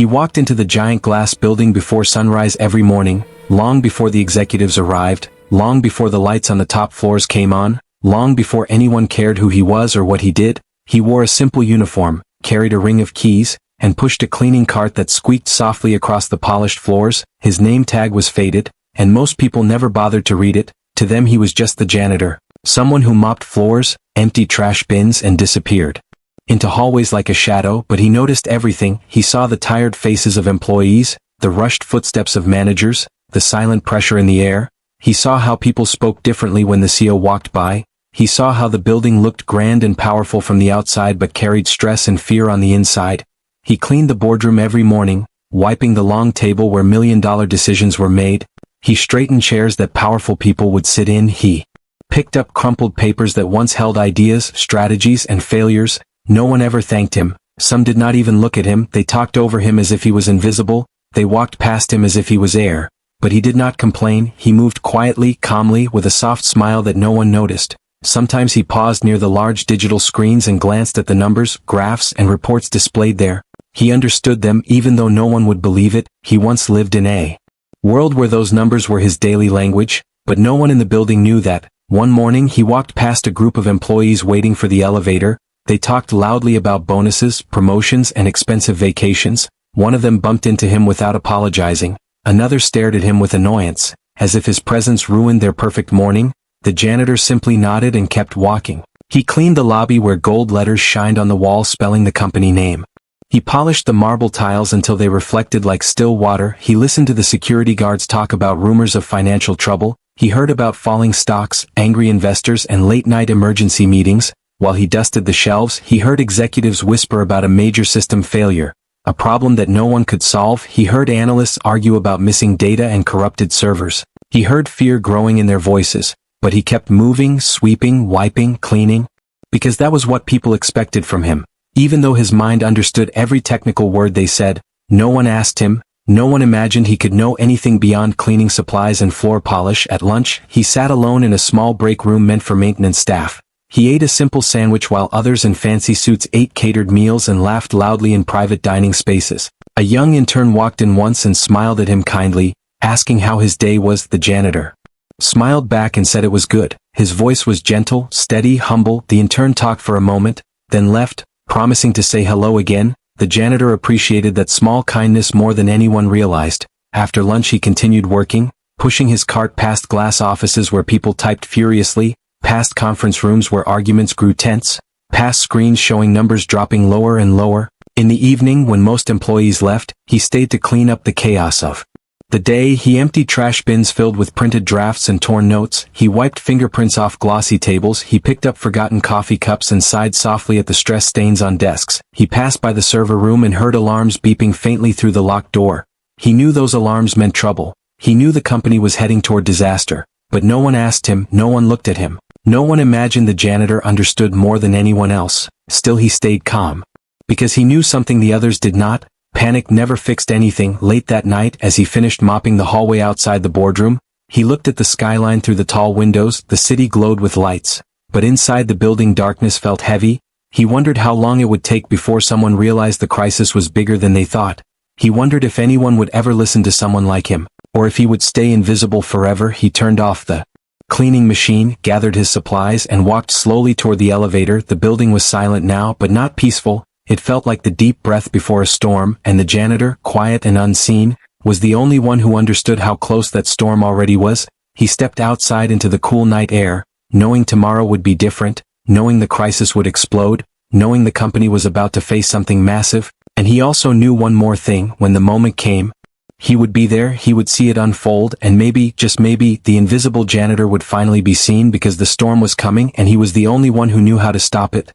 He walked into the giant glass building before sunrise every morning, long before the executives arrived, long before the lights on the top floors came on, long before anyone cared who he was or what he did. He wore a simple uniform, carried a ring of keys, and pushed a cleaning cart that squeaked softly across the polished floors. His name tag was faded, and most people never bothered to read it. To them he was just the janitor, someone who mopped floors, emptied trash bins and disappeared into hallways like a shadow. But he noticed everything. He saw the tired faces of employees, the rushed footsteps of managers, the silent pressure in the air. He saw how people spoke differently when the CEO walked by. He saw how the building looked grand and powerful from the outside but carried stress and fear on the inside. He cleaned the boardroom every morning, wiping the long table where million-dollar decisions were made. He straightened chairs that powerful people would sit in. He picked up crumpled papers that once held ideas, strategies, and failures. No one ever thanked him. Some did not even look at him. They talked over him as if he was invisible. They walked past him as if he was air. But he did not complain. He moved quietly, calmly, with a soft smile that no one noticed. Sometimes he paused near the large digital screens and glanced at the numbers, graphs, and reports displayed there. He understood them even though no one would believe it. He once lived in a world where those numbers were his daily language, but no one in the building knew that. One morning he walked past a group of employees waiting for the elevator. They talked loudly about bonuses, promotions, and expensive vacations. One of them bumped into him without apologizing. Another stared at him with annoyance, as if his presence ruined their perfect morning. The janitor simply nodded and kept walking. He cleaned the lobby where gold letters shined on the wall spelling the company name. He polished the marble tiles until they reflected like still water. He listened to the security guards talk about rumors of financial trouble. He heard about falling stocks, angry investors, and late-night emergency meetings. While he dusted the shelves, he heard executives whisper about a major system failure, a problem that no one could solve. He heard analysts argue about missing data and corrupted servers. He heard fear growing in their voices, but he kept moving, sweeping, wiping, cleaning, because that was what people expected from him. Even though his mind understood every technical word they said, no one asked him. No one imagined he could know anything beyond cleaning supplies and floor polish. At lunch, he sat alone in a small break room meant for maintenance staff. He ate a simple sandwich while others in fancy suits ate catered meals and laughed loudly in private dining spaces. A young intern walked in once and smiled at him kindly, asking how his day was. The janitor smiled back and said it was good. His voice was gentle, steady, humble. The intern talked for a moment, then left, promising to say hello again. The janitor appreciated that small kindness more than anyone realized. After lunch he continued working, pushing his cart past glass offices where people typed furiously, past conference rooms where arguments grew tense, past screens showing numbers dropping lower and lower. In the evening, when most employees left, he stayed to clean up the chaos of the day. He emptied trash bins filled with printed drafts and torn notes. He wiped fingerprints off glossy tables. He picked up forgotten coffee cups and sighed softly at the stress stains on desks. He passed by the server room and heard alarms beeping faintly through the locked door. He knew those alarms meant trouble. He knew the company was heading toward disaster. But no one asked him, no one looked at him. No one imagined the janitor understood more than anyone else. Still he stayed calm. Because he knew something the others did not. Panic never fixed anything. Late that night, as he finished mopping the hallway outside the boardroom, he looked at the skyline through the tall windows. The city glowed with lights, but inside the building darkness felt heavy. He wondered how long it would take before someone realized the crisis was bigger than they thought. He wondered if anyone would ever listen to someone like him, or if he would stay invisible forever. He turned off the cleaning machine, gathered his supplies, and walked slowly toward the elevator. The building was silent now, but not peaceful. It felt like the deep breath before a storm, and the janitor, quiet and unseen, was the only one who understood how close that storm already was. He stepped outside into the cool night air, knowing tomorrow would be different, knowing the crisis would explode, knowing the company was about to face something massive. And he also knew one more thing: when the moment came, he would be there, he would see it unfold, and maybe, just maybe, the invisible janitor would finally be seen, because the storm was coming and he was the only one who knew how to stop it.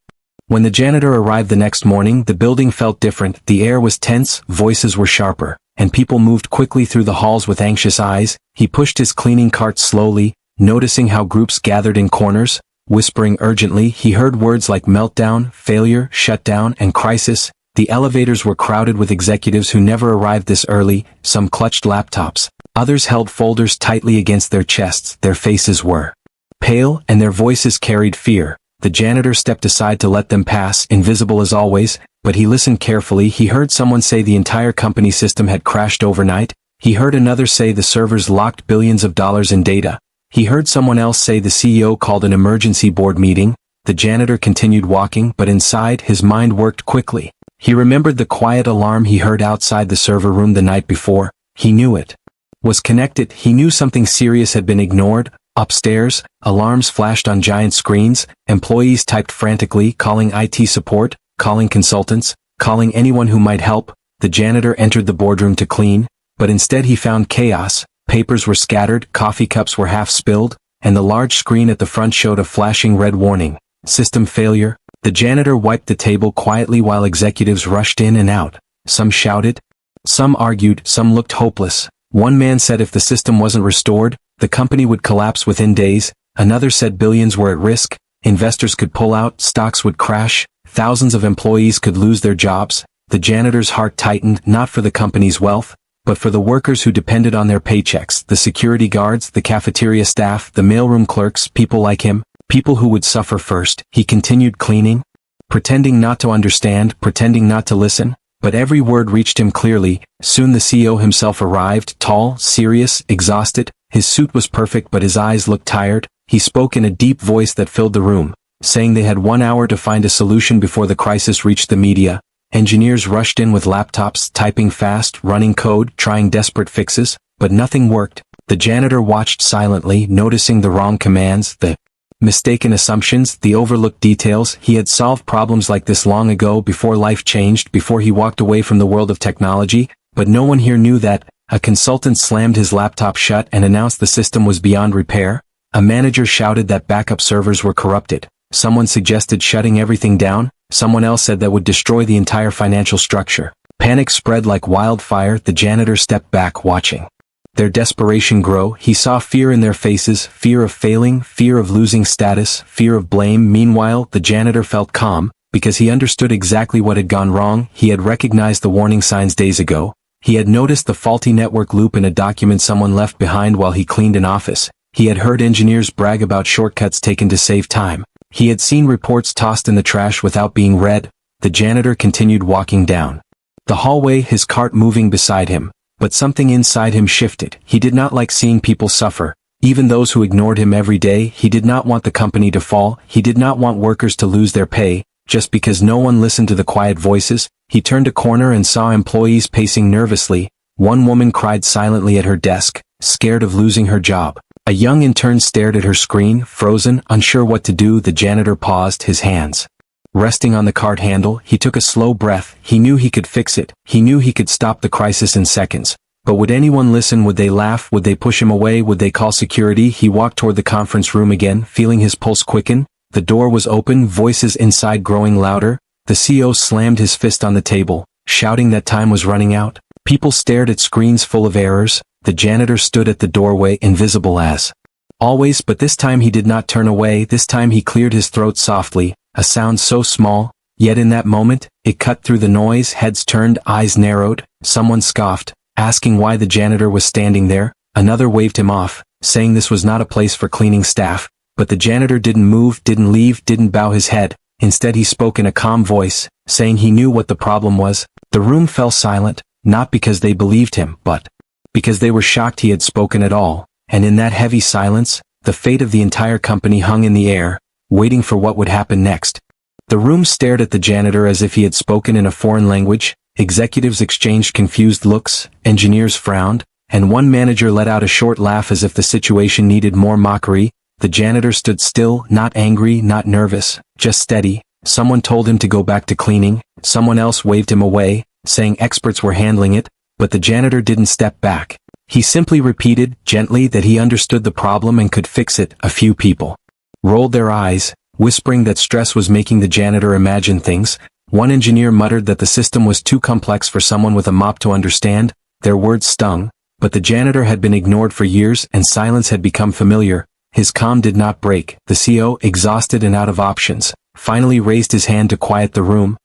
When the janitor arrived the next morning, the building felt different. The air was tense, voices were sharper, and people moved quickly through the halls with anxious eyes. He pushed his cleaning cart slowly, noticing how groups gathered in corners, whispering urgently. He heard words like meltdown, failure, shutdown, and crisis. The elevators were crowded with executives who never arrived this early. Some clutched laptops. Others held folders tightly against their chests. Their faces were pale, and their voices carried fear. The janitor stepped aside to let them pass, invisible as always, but he listened carefully. He heard someone say the entire company system had crashed overnight. He heard another say the servers locked billions of dollars in data. He heard someone else say the CEO called an emergency board meeting. The janitor continued walking, but inside, his mind worked quickly. He remembered the quiet alarm he heard outside the server room the night before. He knew it was connected. He knew something serious had been ignored. Upstairs, alarms flashed on giant screens. Employees typed frantically, calling IT support, calling consultants, calling anyone who might help. The janitor entered the boardroom to clean, but instead he found chaos. Papers were scattered, coffee cups were half spilled, and the large screen at the front showed a flashing red warning. System failure. The janitor wiped the table quietly while executives rushed in and out. Some shouted. Some argued, some looked hopeless. One man said if the system wasn't restored, the company would collapse within days. Another said billions were at risk. Investors could pull out, stocks would crash, thousands of employees could lose their jobs. The janitor's heart tightened, not for the company's wealth, but for the workers who depended on their paychecks, the security guards, the cafeteria staff, the mailroom clerks, people like him, people who would suffer first. He continued cleaning, pretending not to understand, pretending not to listen, but every word reached him clearly. Soon the CEO himself arrived, tall, serious, exhausted. His suit was perfect but his eyes looked tired. He spoke in a deep voice that filled the room, saying they had 1 hour to find a solution before the crisis reached the media. Engineers rushed in with laptops, typing fast, running code, trying desperate fixes, but nothing worked. The janitor watched silently, noticing the wrong commands, the mistaken assumptions, the overlooked details. He had solved problems like this long ago, before life changed, before he walked away from the world of technology, but no one here knew that. A consultant slammed his laptop shut and announced the system was beyond repair. A manager shouted that backup servers were corrupted. Someone suggested shutting everything down. Someone else said that would destroy the entire financial structure. Panic spread like wildfire. The janitor stepped back, watching their desperation grow. He saw fear in their faces, fear of failing, fear of losing status, fear of blame. Meanwhile, the janitor felt calm, because he understood exactly what had gone wrong. He had recognized the warning signs days ago. He had noticed the faulty network loop in a document someone left behind while he cleaned an office. He had heard engineers brag about shortcuts taken to save time. He had seen reports tossed in the trash without being read. The janitor continued walking down the hallway, his cart moving beside him. But something inside him shifted. He did not like seeing people suffer, even those who ignored him every day. He did not want the company to fall. He did not want workers to lose their pay, just because no one listened to the quiet voices. He turned a corner and saw employees pacing nervously. One woman cried silently at her desk, scared of losing her job. A young intern stared at her screen, frozen, unsure what to do. The janitor paused, his hands resting on the cart handle. He took a slow breath. He knew he could fix it. He knew he could stop the crisis in seconds. But would anyone listen? Would they laugh? Would they push him away? Would they call security? He walked toward the conference room again, feeling his pulse quicken. The door was open, voices inside growing louder. The CEO slammed his fist on the table, shouting that time was running out. People stared at screens full of errors. The janitor stood at the doorway, invisible as always, but this time he did not turn away. This time he cleared his throat softly, a sound so small, yet in that moment, it cut through the noise. Heads turned, eyes narrowed. Someone scoffed, asking why the janitor was standing there. Another waved him off, saying this was not a place for cleaning staff. But the janitor didn't move, didn't leave, didn't bow his head. Instead he spoke in a calm voice, saying he knew what the problem was. The room fell silent, not because they believed him, but because they were shocked he had spoken at all. And in that heavy silence, the fate of the entire company hung in the air, waiting for what would happen next. The room stared at the janitor as if he had spoken in a foreign language. Executives exchanged confused looks, engineers frowned, and one manager let out a short laugh as if the situation needed more mockery. The janitor stood still, not angry, not nervous, just steady. Someone told him to go back to cleaning. Someone else waved him away, saying experts were handling it, but the janitor didn't step back. He simply repeated, gently, that he understood the problem and could fix it. A few people rolled their eyes, whispering that stress was making the janitor imagine things. One engineer muttered that the system was too complex for someone with a mop to understand. Their words stung, but the janitor had been ignored for years and silence had become familiar. His calm did not break. The CEO, exhausted and out of options, finally raised his hand to quiet the room.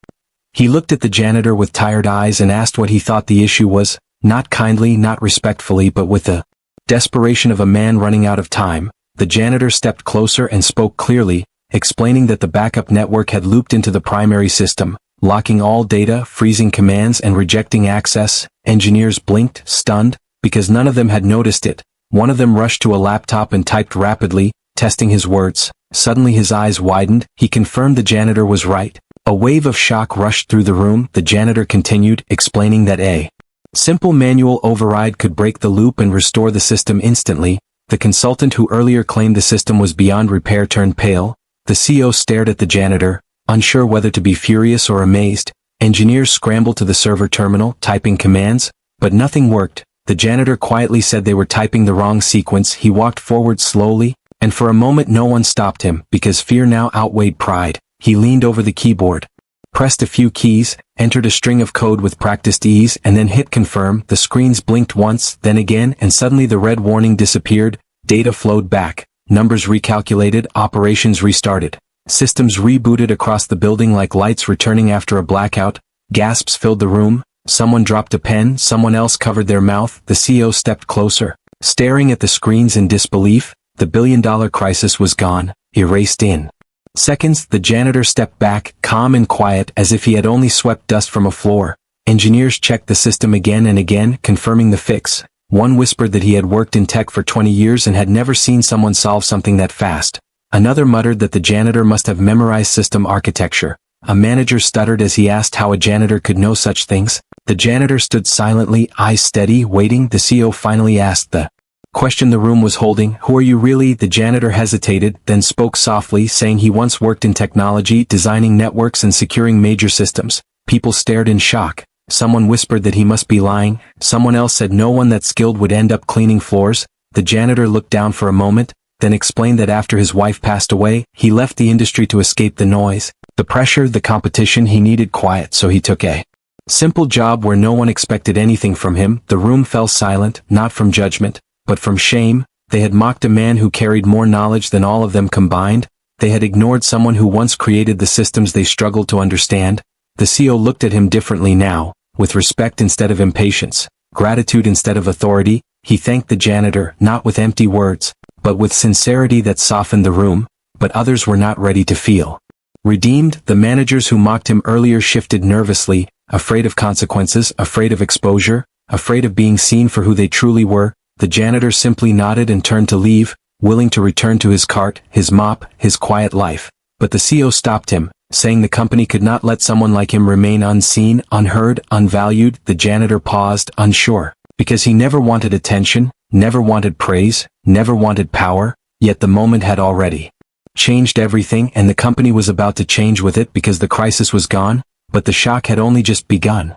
He looked at the janitor with tired eyes and asked what he thought the issue was, not kindly, not respectfully, but with the desperation of a man running out of time. The janitor stepped closer and spoke clearly, explaining that the backup network had looped into the primary system, locking all data, freezing commands and rejecting access. Engineers blinked, stunned, because none of them had noticed it. One of them rushed to a laptop and typed rapidly, testing his words. Suddenly his eyes widened. He confirmed the janitor was right. A wave of shock rushed through the room. The janitor continued, explaining that a simple manual override could break the loop and restore the system instantly. The consultant who earlier claimed the system was beyond repair turned pale. The CEO stared at the janitor, unsure whether to be furious or amazed. Engineers scrambled to the server terminal, typing commands, but nothing worked. The janitor quietly said they were typing the wrong sequence. He walked forward slowly, and for a moment no one stopped him, because fear now outweighed pride. He leaned over the keyboard, pressed a few keys, entered a string of code with practiced ease, and then hit confirm. The screens blinked once, then again, and suddenly the red warning disappeared. Data flowed back, numbers recalculated, operations restarted. Systems rebooted across the building like lights returning after a blackout. Gasps filled the room. Someone dropped a pen, someone else covered their mouth. The CEO stepped closer, staring at the screens in disbelief. The billion-dollar crisis was gone, erased in seconds. The janitor stepped back, calm and quiet, as if he had only swept dust from a floor. Engineers checked the system again and again, confirming the fix. One whispered that he had worked in tech for 20 years and had never seen someone solve something that fast. Another muttered that the janitor must have memorized system architecture. A manager stuttered as he asked how a janitor could know such things. The janitor stood silently, eyes steady, waiting. The CEO finally asked the question the room was holding. Who are you really? The janitor hesitated, then spoke softly, saying he once worked in technology, designing networks and securing major systems. People stared in shock. Someone whispered that he must be lying. Someone else said no one that skilled would end up cleaning floors. The janitor looked down for a moment, then explained that after his wife passed away, he left the industry to escape the noise, the pressure, the competition. He needed quiet, so he took a simple job where no one expected anything from him. The room fell silent, not from judgment, but from shame. They had mocked a man who carried more knowledge than all of them combined. They had ignored someone who once created the systems they struggled to understand. The CEO looked at him differently now, with respect instead of impatience, gratitude instead of authority. He thanked the janitor, not with empty words, but with sincerity that softened the room. But others were not ready to feel redeemed. The managers who mocked him earlier shifted nervously, afraid of consequences, afraid of exposure, afraid of being seen for who they truly were. The janitor simply nodded and turned to leave, willing to return to his cart, his mop, his quiet life. But the CEO stopped him, saying the company could not let someone like him remain unseen, unheard, unvalued. The janitor paused, unsure, because he never wanted attention, never wanted praise, never wanted power, yet the moment had already changed everything, and the company was about to change with it because the crisis was gone, but the shock had only just begun.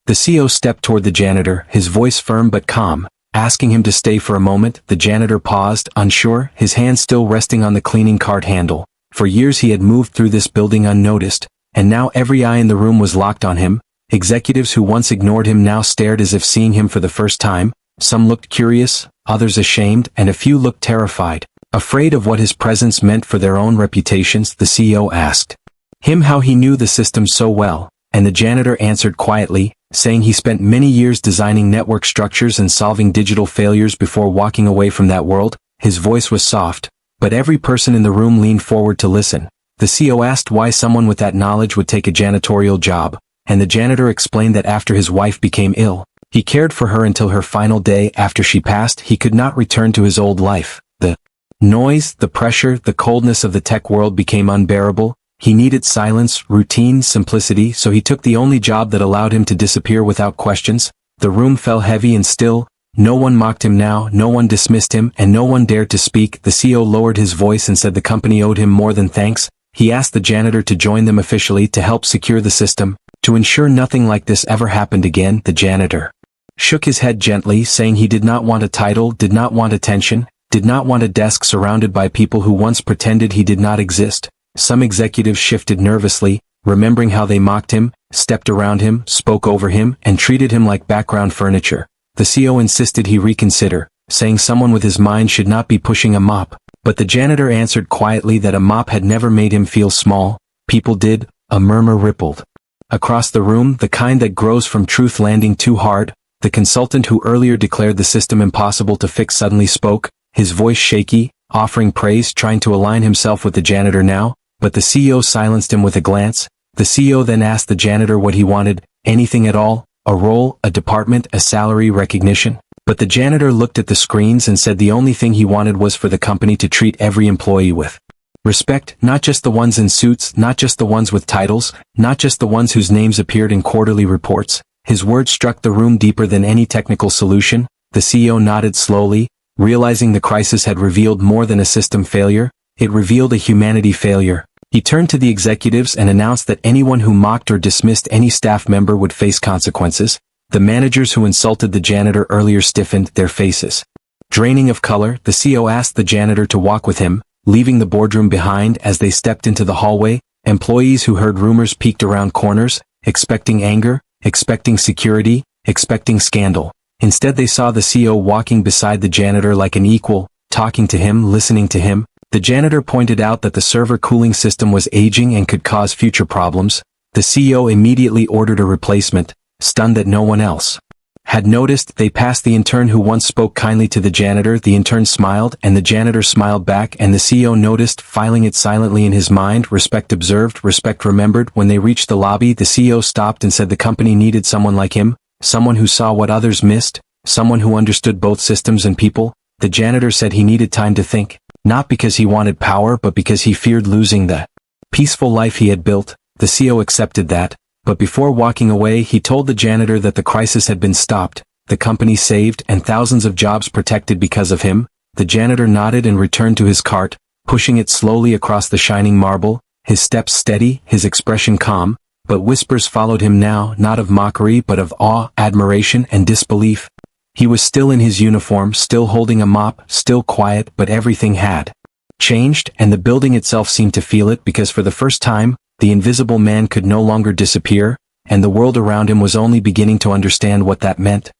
The CEO stepped toward the janitor, his voice firm but calm, asking him to stay for a moment. The janitor paused, unsure, his hand still resting on the cleaning cart handle. For years he had moved through this building unnoticed, and now every eye in the room was locked on him. Executives who once ignored him now stared as if seeing him for the first time. Some looked curious, others ashamed, and a few looked terrified, afraid of what his presence meant for their own reputations. The CEO asked him how he knew the system so well, and the janitor answered quietly, saying he spent many years designing network structures and solving digital failures before walking away from that world. His voice was soft, but every person in the room leaned forward to listen. The CEO asked why someone with that knowledge would take a janitorial job, and the janitor explained that after his wife became ill, he cared for her until her final day. After she passed, he could not return to his old life. The noise, the pressure, the coldness of the tech world became unbearable. He needed silence, routine, simplicity, so he took the only job that allowed him to disappear without questions. The room fell heavy and still. No one mocked him now, no one dismissed him, and no one dared to speak. The CEO lowered his voice and said the company owed him more than thanks. He asked the janitor to join them officially to help secure the system, to ensure nothing like this ever happened again. The janitor shook his head gently, saying he did not want a title, did not want attention, did not want a desk surrounded by people who once pretended he did not exist. Some executives shifted nervously, remembering how they mocked him, stepped around him, spoke over him, and treated him like background furniture. The CEO insisted he reconsider, saying someone with his mind should not be pushing a mop. But the janitor answered quietly that a mop had never made him feel small. People did. A murmur rippled across the room, the kind that grows from truth landing too hard. The consultant who earlier declared the system impossible to fix suddenly spoke, his voice shaky, offering praise, trying to align himself with the janitor now. but the CEO silenced him with a glance. The CEO then asked the janitor what he wanted. Anything at all? A role, a department, a salary, recognition? But the janitor looked at the screens and said the only thing he wanted was for the company to treat every employee with respect, not just the ones in suits, not just the ones with titles, not just the ones whose names appeared in quarterly reports. His words struck the room deeper than any technical solution. The CEO nodded slowly, realizing the crisis had revealed more than a system failure. It revealed a humanity failure. He turned to the executives and announced that anyone who mocked or dismissed any staff member would face consequences. The managers who insulted the janitor earlier stiffened their faces. Draining of color, the CEO asked the janitor to walk with him, leaving the boardroom behind. As they stepped into the hallway, employees who heard rumors peeked around corners, expecting anger, expecting security, expecting scandal. Instead they saw the CEO walking beside the janitor like an equal, talking to him, listening to him. The janitor pointed out that the server cooling system was aging and could cause future problems. The CEO immediately ordered a replacement, stunned that no one else had noticed. They passed the intern who once spoke kindly to the janitor. The intern smiled, and the janitor smiled back, and the CEO noticed, filing it silently in his mind. Respect observed, respect remembered. When they reached the lobby, the CEO stopped and said the company needed someone like him, someone who saw what others missed, someone who understood both systems and people. The janitor said he needed time to think, not because he wanted power but because he feared losing the peaceful life he had built. The CEO accepted that, but before walking away he told the janitor that the crisis had been stopped, the company saved, and thousands of jobs protected because of him. The janitor nodded and returned to his cart, pushing it slowly across the shining marble, his steps steady, his expression calm, but whispers followed him now, not of mockery but of awe, admiration, and disbelief. He was still in his uniform, still holding a mop, still quiet, but everything had changed, and the building itself seemed to feel it, because for the first time, the invisible man could no longer disappear, and the world around him was only beginning to understand what that meant.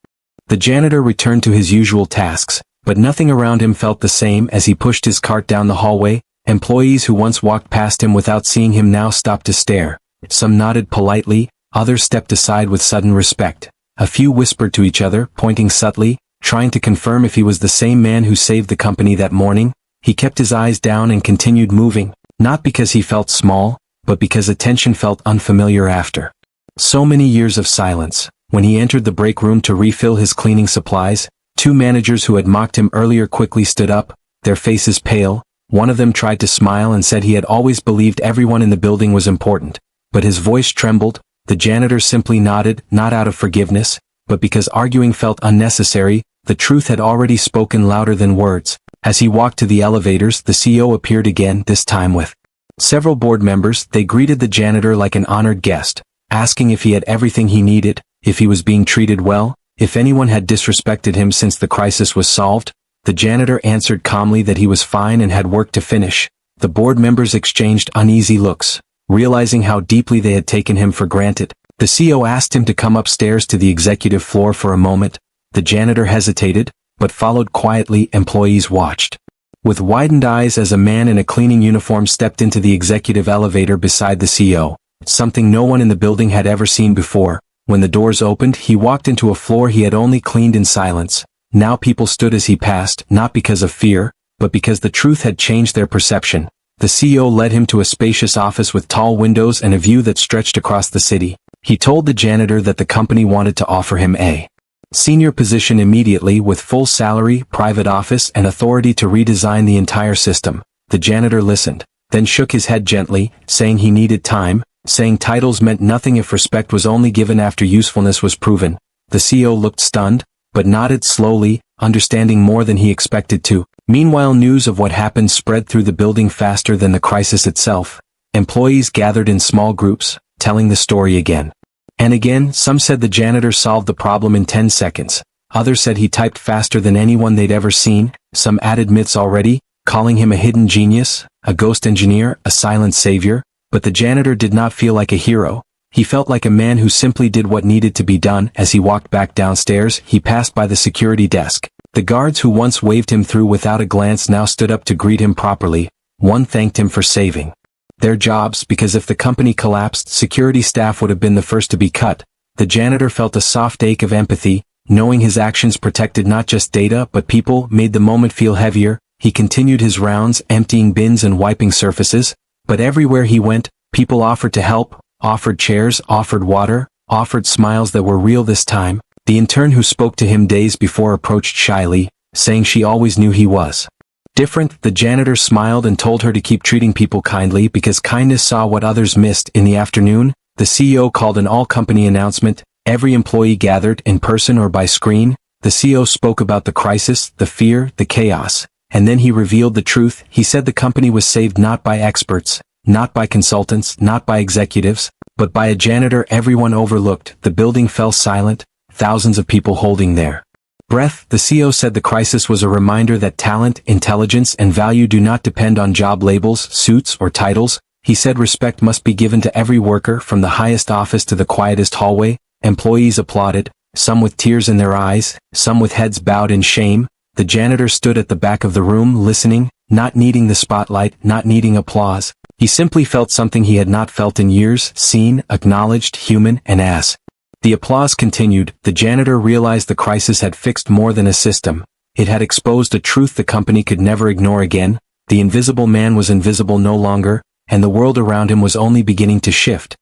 The janitor returned to his usual tasks, but nothing around him felt the same. As he pushed his cart down the hallway, employees who once walked past him without seeing him now stopped to stare. Some nodded politely, others stepped aside with sudden respect. A few whispered to each other, pointing subtly, trying to confirm if he was the same man who saved the company that morning. He kept his eyes down and continued moving, not because he felt small, but because attention felt unfamiliar after so many years of silence. When he entered the break room to refill his cleaning supplies, two managers who had mocked him earlier quickly stood up, their faces pale. One of them tried to smile and said he had always believed everyone in the building was important, but his voice trembled. The janitor simply nodded, not out of forgiveness, but because arguing felt unnecessary. The truth had already spoken louder than words. As he walked to the elevators, the CEO appeared again, this time with several board members. They greeted the janitor like an honored guest, asking if he had everything he needed, if he was being treated well, if anyone had disrespected him since the crisis was solved. The janitor answered calmly that he was fine and had work to finish. The board members exchanged uneasy looks, realizing how deeply they had taken him for granted. The CEO asked him to come upstairs to the executive floor for a moment. The janitor hesitated, but followed quietly. Employees watched with widened eyes as a man in a cleaning uniform stepped into the executive elevator beside the CEO, something no one in the building had ever seen before. When the doors opened, he walked into a floor he had only cleaned in silence. Now people stood as he passed, not because of fear, but because the truth had changed their perception. The CEO led him to a spacious office with tall windows and a view that stretched across the city. He told the janitor that the company wanted to offer him a senior position immediately, with full salary, private office, and authority to redesign the entire system. The janitor listened, then shook his head gently, saying he needed time, saying titles meant nothing if respect was only given after usefulness was proven. The CEO looked stunned, but nodded slowly, understanding more than he expected to. Meanwhile, news of what happened spread through the building faster than the crisis itself. Employees gathered in small groups, telling the story again and again. Some said the janitor solved the problem in 10 seconds. Others said he typed faster than anyone they'd ever seen. Some added myths already, calling him a hidden genius, a ghost engineer, a silent savior. But the janitor did not feel like a hero. He felt like a man who simply did what needed to be done. As he walked back downstairs, he passed by the security desk. The guards who once waved him through without a glance now stood up to greet him properly. One thanked him for saving their jobs, because if the company collapsed, security staff would have been the first to be cut. The janitor felt a soft ache of empathy, knowing his actions protected not just data but people, made the moment feel heavier. He continued his rounds, emptying bins and wiping surfaces, But everywhere he went, people offered to help, offered chairs, offered water, offered smiles that were real this time. The intern who spoke to him days before approached shyly, saying she always knew he was different. The janitor smiled and told her to keep treating people kindly because kindness saw what others missed. In the afternoon, the CEO called an all-company announcement. Every employee gathered in person or by screen. The CEO spoke about the crisis, the fear, the chaos, and then he revealed the truth. He said the company was saved not by experts, not by consultants, not by executives, but by a janitor everyone overlooked. The building fell silent, thousands of people holding their breath. The CEO said the crisis was a reminder that talent, intelligence, and value do not depend on job labels, suits, or titles. He said respect must be given to every worker from the highest office to the quietest hallway. Employees applauded, some with tears in their eyes, some with heads bowed in shame. The janitor stood at the back of the room listening, not needing the spotlight, not needing applause. He simply felt something he had not felt in years, seen, acknowledged, human, and as the applause continued, the janitor realized the crisis had fixed more than a system. It had exposed a truth the company could never ignore again. The invisible man was invisible no longer, and the world around him was only beginning to shift.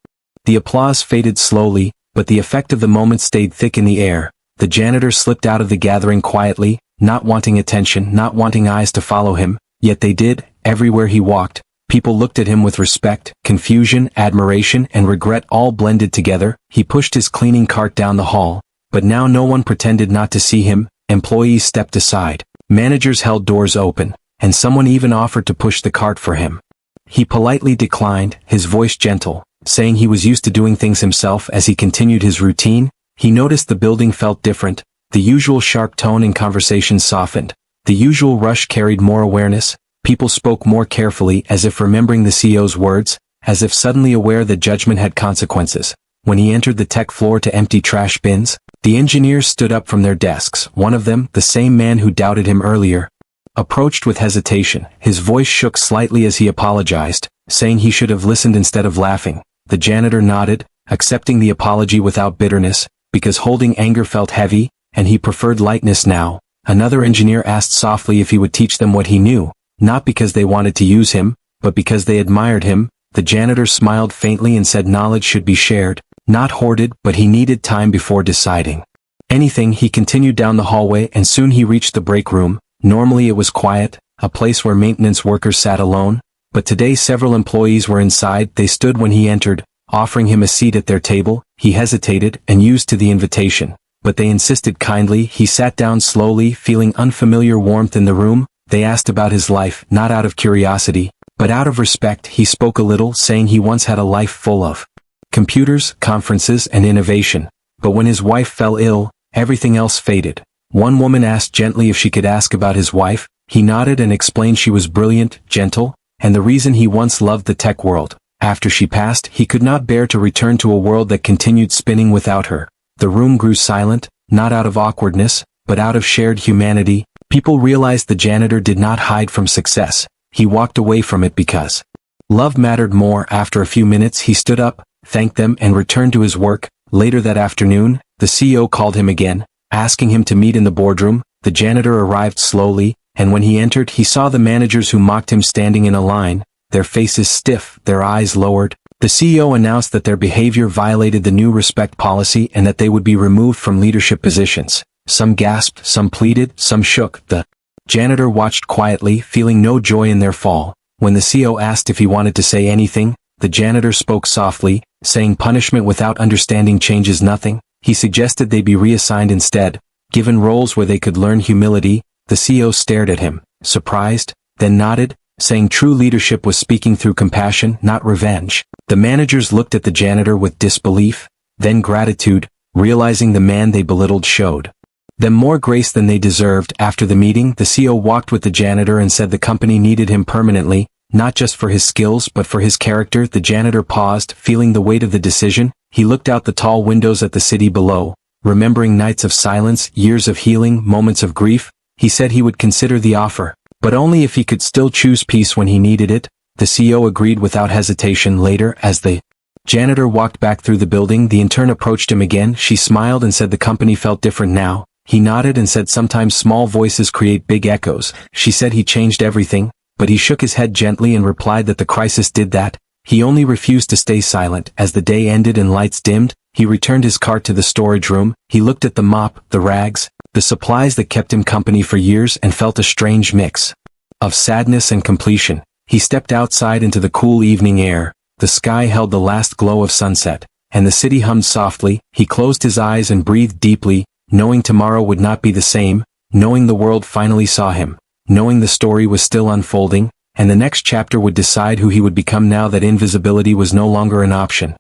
The applause faded slowly, but the effect of the moment stayed thick in the air. The janitor slipped out of the gathering quietly, not wanting attention, not wanting eyes to follow him, yet they did. Everywhere he walked, people looked at him with respect, confusion, admiration, and regret all blended together. He pushed his cleaning cart down the hall, but now no one pretended not to see him. Employees stepped aside, managers held doors open, and someone even offered to push the cart for him. He politely declined, his voice gentle, saying he was used to doing things himself. As he continued his routine, he noticed the building felt different. The usual sharp tone in conversation softened. The usual rush carried more awareness. People spoke more carefully, as if remembering the CEO's words, as if suddenly aware that judgment had consequences. When he entered the tech floor to empty trash bins, the engineers stood up from their desks. One of them, the same man who doubted him earlier, approached with hesitation. His voice shook slightly as he apologized, saying he should have listened instead of laughing. The janitor nodded, accepting the apology without bitterness, because holding anger felt heavy, and he preferred lightness now. Another engineer asked softly if he would teach them what he knew, not because they wanted to use him, but because they admired him. The janitor smiled faintly and said knowledge should be shared, not hoarded, but he needed time before deciding anything. He continued down the hallway and soon he reached the break room. Normally it was quiet, a place where maintenance workers sat alone, but today several employees were inside. They stood when he entered, offering him a seat at their table. He hesitated and used to the invitation, but they insisted kindly. He sat down slowly, feeling unfamiliar warmth in the room. They asked about his life, not out of curiosity, but out of respect. He spoke a little, saying he once had a life full of computers, conferences, and innovation. But when his wife fell ill, everything else faded. One woman asked gently if she could ask about his wife. He nodded and explained she was brilliant, gentle, and the reason he once loved the tech world. After she passed, he could not bear to return to a world that continued spinning without her. The room grew silent, not out of awkwardness, but out of shared humanity. People realized the janitor did not hide from success. He walked away from it because love mattered more. After a few minutes he stood up, thanked them, and returned to his work. Later that afternoon, the CEO called him again, asking him to meet in the boardroom. The janitor arrived slowly, and when he entered he saw the managers who mocked him standing in a line, their faces stiff, their eyes lowered. The CEO announced that their behavior violated the new respect policy and that they would be removed from leadership positions. Some gasped, some pleaded, some shook. The janitor watched quietly, feeling no joy in their fall. When the CEO asked if he wanted to say anything, the janitor spoke softly, saying punishment without understanding changes nothing. He suggested they be reassigned instead, given roles where they could learn humility. The CEO stared at him, surprised, then nodded, saying true leadership was speaking through compassion, not revenge. The managers looked at the janitor with disbelief, then gratitude, realizing the man they belittled showed them more grace than they deserved. After the meeting, the CEO walked with the janitor and said the company needed him permanently, not just for his skills but for his character. The janitor paused, feeling the weight of the decision. He looked out the tall windows at the city below, remembering nights of silence, years of healing, moments of grief. He said he would consider the offer, but only if he could still choose peace when he needed it. The CEO agreed without hesitation. Later, as the janitor walked back through the building, the intern approached him again. She smiled and said the company felt different now. He nodded and said sometimes small voices create big echoes. She said he changed everything, but he shook his head gently and replied that the crisis did that. He only refused to stay silent. As the day ended and lights dimmed, he returned his cart to the storage room. He looked at the mop, the rags, the supplies that kept him company for years, and felt a strange mix of sadness and completion. He stepped outside into the cool evening air. The sky held the last glow of sunset, and the city hummed softly. He closed his eyes and breathed deeply, knowing tomorrow would not be the same, knowing the world finally saw him, knowing the story was still unfolding, and the next chapter would decide who he would become now that invisibility was no longer an option.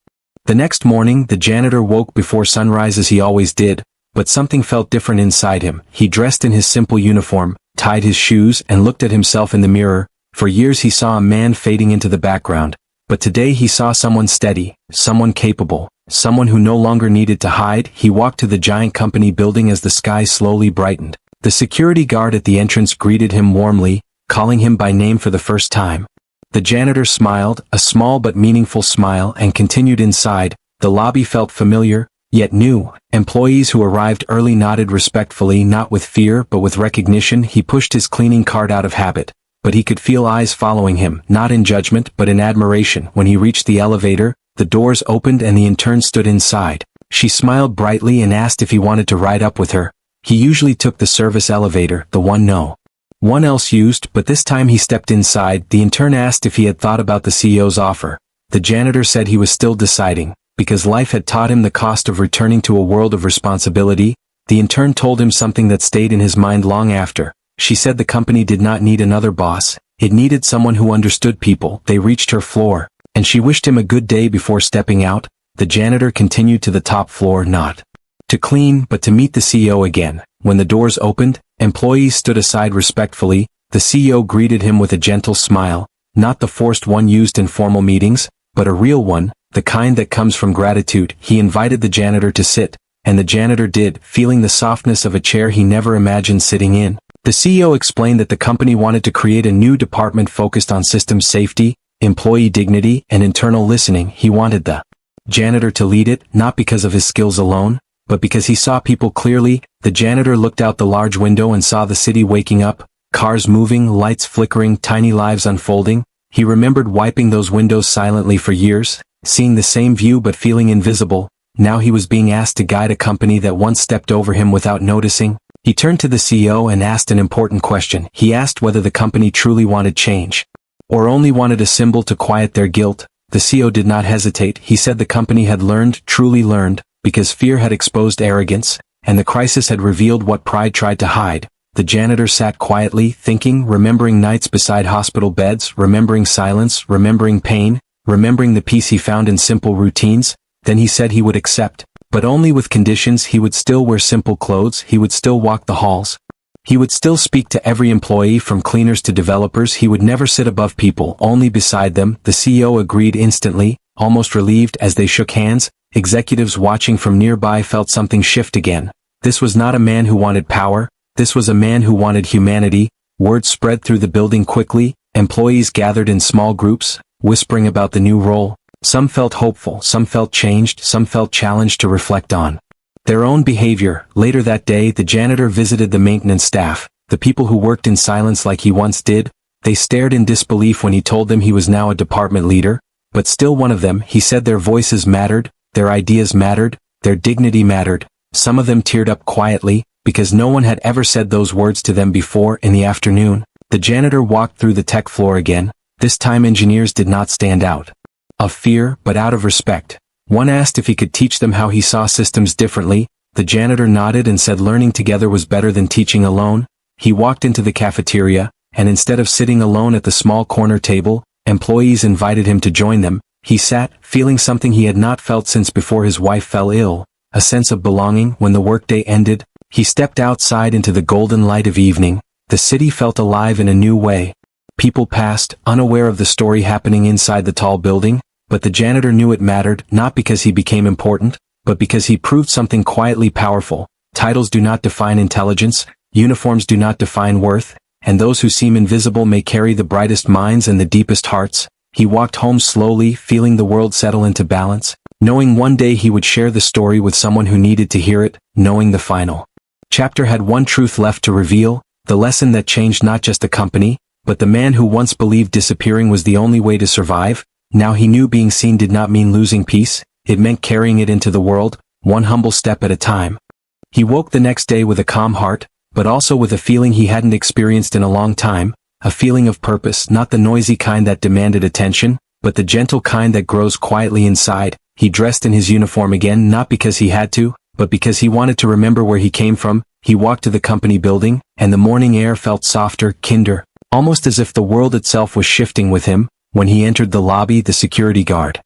The next morning, the janitor woke before sunrise as he always did, but something felt different inside him. He dressed in his simple uniform, tied his shoes, and looked at himself in the mirror. For years he saw a man fading into the background, but today he saw someone steady, someone capable, someone who no longer needed to hide. He walked to the giant company building as the sky slowly brightened. The security guard at the entrance greeted him warmly, calling him by name for the first time. The janitor smiled, a small but meaningful smile, and continued inside. The lobby felt familiar, yet new. Employees who arrived early nodded respectfully, not with fear but with recognition. He pushed his cleaning cart out of habit, but he could feel eyes following him, not in judgment but in admiration. When he reached the elevator, the doors opened and the intern stood inside. She smiled brightly and asked if he wanted to ride up with her. He usually took the service elevator, the one no one else used, but this time he stepped inside. The intern asked if he had thought about the CEO's offer. The janitor said he was still deciding, because life had taught him the cost of returning to a world of responsibility. The intern told him something that stayed in his mind long after. She said the company did not need another boss. It needed someone who understood people. They reached her floor, and she wished him a good day before stepping out. The janitor continued to the top floor, not to clean, but to meet the CEO again. When the doors opened, employees stood aside respectfully. The CEO greeted him with a gentle smile, not the forced one used in formal meetings, but a real one, the kind that comes from gratitude. He invited the janitor to sit, and the janitor did, feeling the softness of a chair he never imagined sitting in. The CEO explained that the company wanted to create a new department focused on systems safety, employee dignity, and internal listening. He wanted the janitor to lead it, not because of his skills alone, but because he saw people clearly. The janitor looked out the large window and saw the city waking up, cars moving, lights flickering, tiny lives unfolding. He remembered wiping those windows silently for years, seeing the same view but feeling invisible. Now he was being asked to guide a company that once stepped over him without noticing. He turned to the CEO and asked an important question. He asked whether the company truly wanted change, or only wanted a symbol to quiet their guilt. The CEO did not hesitate. He said the company had learned, truly learned, because fear had exposed arrogance, and the crisis had revealed what pride tried to hide. The janitor sat quietly, thinking, remembering nights beside hospital beds, remembering silence, remembering pain, remembering the peace he found in simple routines. Then he said he would accept, but only with conditions. He would still wear simple clothes, he would still walk the halls, he would still speak to every employee from cleaners to developers. He would never sit above people, only beside them. The CEO agreed instantly, almost relieved. As they shook hands, executives watching from nearby felt something shift again. This was not a man who wanted power, this was a man who wanted humanity. Word spread through the building quickly. Employees gathered in small groups, whispering about the new role. Some felt hopeful, some felt changed, some felt challenged to reflect on their own behavior. Later that day, the janitor visited the maintenance staff, the people who worked in silence like he once did. They stared in disbelief when he told them he was now a department leader, but still one of them. He said their voices mattered, their ideas mattered, their dignity mattered. Some of them teared up quietly, because no one had ever said those words to them before. In the afternoon, the janitor walked through the tech floor again. This time engineers did not stand out of fear, but out of respect. One asked if he could teach them how he saw systems differently. The janitor nodded and said learning together was better than teaching alone. He walked into the cafeteria, and instead of sitting alone at the small corner table, employees invited him to join them. He sat, feeling something he had not felt since before his wife fell ill, a sense of belonging. When the workday ended, he stepped outside into the golden light of evening. The city felt alive in a new way. People passed, unaware of the story happening inside the tall building, but the janitor knew it mattered, not because he became important, but because he proved something quietly powerful. Titles do not define intelligence, uniforms do not define worth, and those who seem invisible may carry the brightest minds and the deepest hearts. He walked home slowly, feeling the world settle into balance, knowing one day he would share the story with someone who needed to hear it, knowing the final chapter had one truth left to reveal, the lesson that changed not just the company, But the man who once believed disappearing was the only way to survive, now he knew being seen did not mean losing peace, it meant carrying it into the world, one humble step at a time. He woke the next day with a calm heart, but also with a feeling he hadn't experienced in a long time, a feeling of purpose, not the noisy kind that demanded attention, but the gentle kind that grows quietly inside. He dressed in his uniform again, not because he had to, but because he wanted to remember where he came from. He walked to the company building, and the morning air felt softer, kinder, almost as if the world itself was shifting with him. When he entered the lobby, the security guard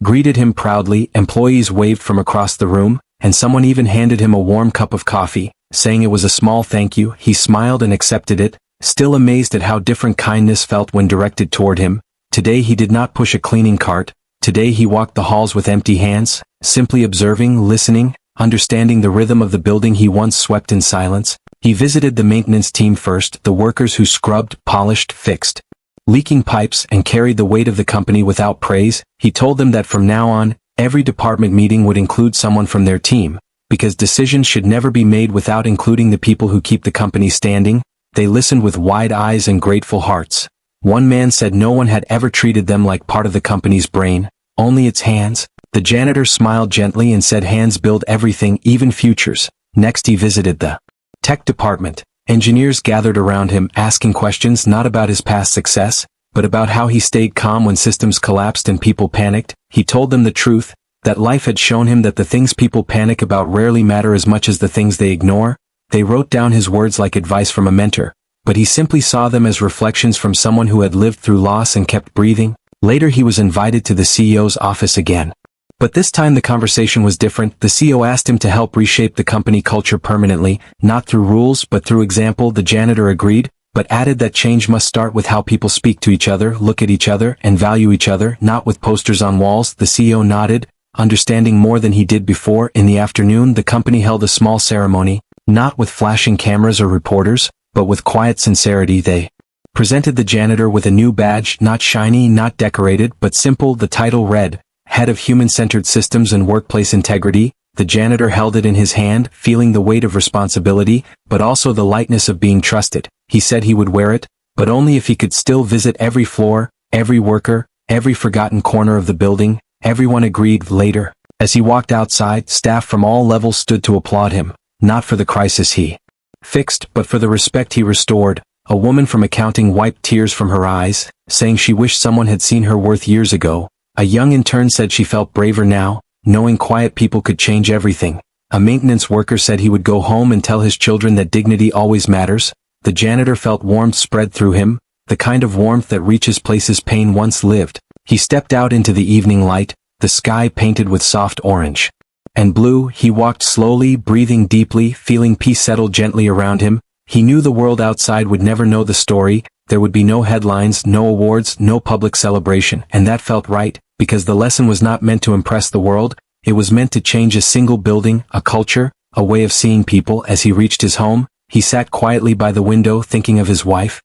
greeted him proudly, employees waved from across the room, and someone even handed him a warm cup of coffee, saying it was a small thank you. He smiled and accepted it, still amazed at how different kindness felt when directed toward him. Today he did not push a cleaning cart. Today he walked the halls with empty hands, simply observing, listening, understanding the rhythm of the building he once swept in silence. He visited the maintenance team first, the workers who scrubbed, polished, fixed leaking pipes, and carried the weight of the company without praise. He told them that from now on, every department meeting would include someone from their team, because decisions should never be made without including the people who keep the company standing. They listened with wide eyes and grateful hearts. One man said no one had ever treated them like part of the company's brain, only its hands. The janitor smiled gently and said hands build everything, even futures. Next he visited the tech department. Engineers gathered around him, asking questions not about his past success, but about how he stayed calm when systems collapsed and people panicked. He told them the truth, that life had shown him that the things people panic about rarely matter as much as the things they ignore. They wrote down his words like advice from a mentor, but he simply saw them as reflections from someone who had lived through loss and kept breathing. Later he was invited to the CEO's office again. But this time the conversation was different. The CEO asked him to help reshape the company culture permanently, not through rules but through example. The janitor agreed, but added that change must start with how people speak to each other, look at each other, and value each other, not with posters on walls. The CEO nodded, understanding more than he did before. In the afternoon, the company held a small ceremony, not with flashing cameras or reporters, but with quiet sincerity. They presented the janitor with a new badge, not shiny, not decorated, but simple. The title read, Head of Human-Centered Systems and Workplace Integrity. The janitor held it in his hand, feeling the weight of responsibility, but also the lightness of being trusted. He said he would wear it, but only if he could still visit every floor, every worker, every forgotten corner of the building. Everyone agreed. Later, as he walked outside, staff from all levels stood to applaud him, not for the crisis he fixed, but for the respect he restored. A woman from accounting wiped tears from her eyes, saying she wished someone had seen her worth years ago. A young intern said she felt braver now, knowing quiet people could change everything. A maintenance worker said he would go home and tell his children that dignity always matters. The janitor felt warmth spread through him, the kind of warmth that reaches places pain once lived. He stepped out into the evening light, the sky painted with soft orange and blue. He walked slowly, breathing deeply, feeling peace settle gently around him. He knew the world outside would never know the story. There would be no headlines, no awards, no public celebration, and that felt right, because the lesson was not meant to impress the world, it was meant to change a single building, a culture, a way of seeing people. As he reached his home, he sat quietly by the window thinking of his wife.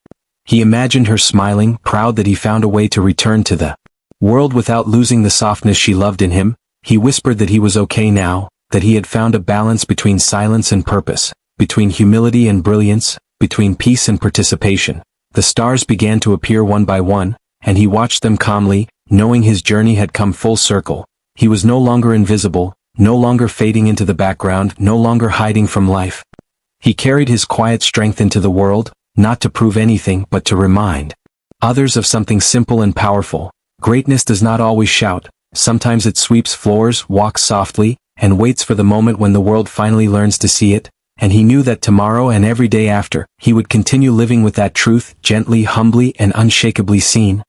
He imagined her smiling, proud that he found a way to return to the world without losing the softness she loved in him. He whispered that he was okay now, that he had found a balance between silence and purpose, between humility and brilliance, between peace and participation. The stars began to appear one by one, and he watched them calmly, knowing his journey had come full circle. He was no longer invisible, no longer fading into the background, no longer hiding from life. He carried his quiet strength into the world, not to prove anything but to remind others of something simple and powerful. Greatness does not always shout. Sometimes it sweeps floors, walks softly, and waits for the moment when the world finally learns to see it. And he knew that tomorrow and every day after, he would continue living with that truth, gently, humbly, and unshakably seen.